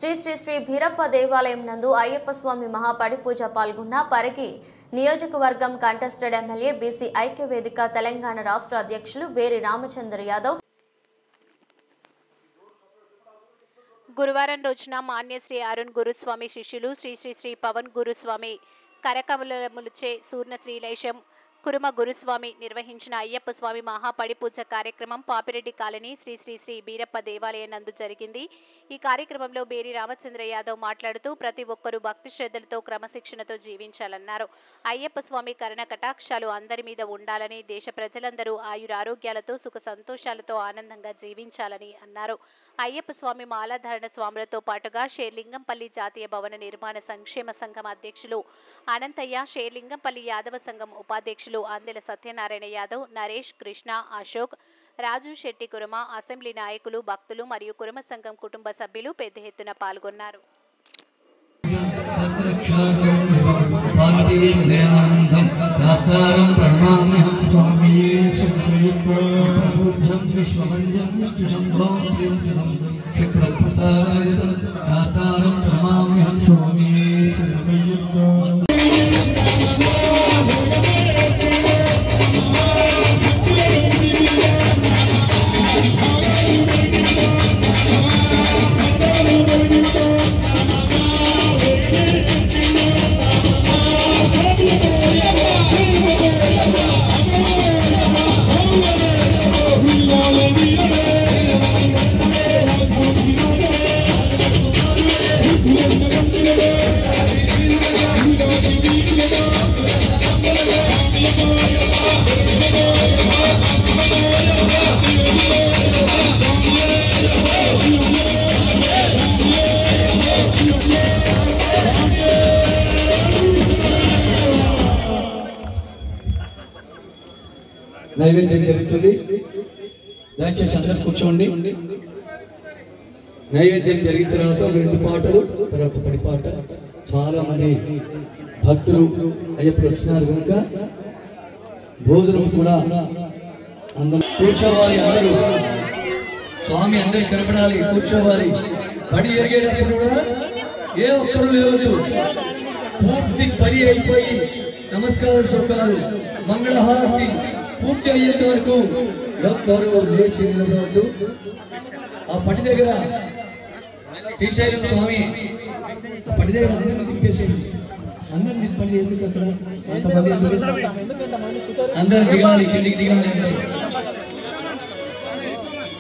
శ్రీ శ్రీ శ్రీ భీరప్ప దేవాలయం నందు అయ్యప్ప స్వామి మహాపడిపూజ పాల్గొన్న పరిగి నియోజకవర్గం కంటెస్టెడ్ ఎమ్మెల్యే బీసీ ఐక్య వేదిక తెలంగాణ రాష్ట్ర అధ్యక్షులు వేరి రామచంద్ర యాదవ్ గురువారం రోజున మాన్య శ్రీ అరుణ్ గురుస్వామి శిష్యులు శ్రీ శ్రీ శ్రీ పవన్ గురుస్వామి కరకమలములచే సూర్ణ శ్రీలేశం కురుమ గురుస్వామి నిర్వహించిన అయ్యప్ప స్వామి మహాపడిపూజ కార్యక్రమం పాపిరెడ్డి కాలనీ శ్రీ శ్రీ శ్రీ బీరప్ప దేవాలయం నందు జరిగింది. ఈ కార్యక్రమంలో బేరి రామచంద్ర యాదవ్ మాట్లాడుతూ ప్రతి ఒక్కరూ భక్తి శ్రద్ధలతో క్రమశిక్షణతో జీవించాలన్నారు. అయ్యప్ప స్వామి కరుణ కటాక్షాలు అందరి మీద ఉండాలని, దేశ ప్రజలందరూ ఆయురారోగ్యాలతో సుఖ సంతోషాలతో ఆనందంగా జీవించాలని అన్నారు. అయ్యప్ప స్వామి మాలాధారణ స్వాములతో పాటుగా షేర్లింగంపల్లి జాతీయ భవన నిర్మాణ సంక్షేమ సంఘం అధ్యక్షులు అనంతయ్య, షేర్లింగంపల్లి యాదవ సంఘం ఉపాధ్యక్షులు అందెల సత్యనారాయణ యాదవ్, నరేష్, కృష్ణ, అశోక్, రాజు శెట్టి కురుమ, అసెంబ్లీ నాయకులు, భక్తులు మరియు కురుమ సంఘం కుటుంబ సభ్యులు పెద్ద ఎత్తున పాల్గొన్నారు. నైవేద్యం జరుగుతుంది. దయచేసి అందరూ కూర్చోండి. నైవేద్యం జరిగిన తర్వాత ఒక 2 పాటలు, తర్వాత పరిపాట. చాలా మంది భక్తులు అయ్యప్ప వచ్చినారు కనుక భోజనం కూడా అందరూ కూర్చోవాలి. అందరూ స్వామి అందరూ కనపడాలి, కూర్చోవాలి. పడి ఎరిగేటప్పుడు కూడా ఏ ఒక్కరు లేవద్దు. పూర్తి పని అయిపోయి నమస్కారం సొక్కాలు మంగళహారతి పూర్తి అయ్యేంత వరకు ఎవ్వరు లేచి నిలబడవద్దు. ఆ పడి దగ్గర శ్రీశైలం స్వామి పడి దగ్గర అందరినీ తిప్పేసేది. అందరినీ పడి ఎందుకు అక్కడ అంతమంది అందరూ దిగాలి, కిందికి దిగాలి.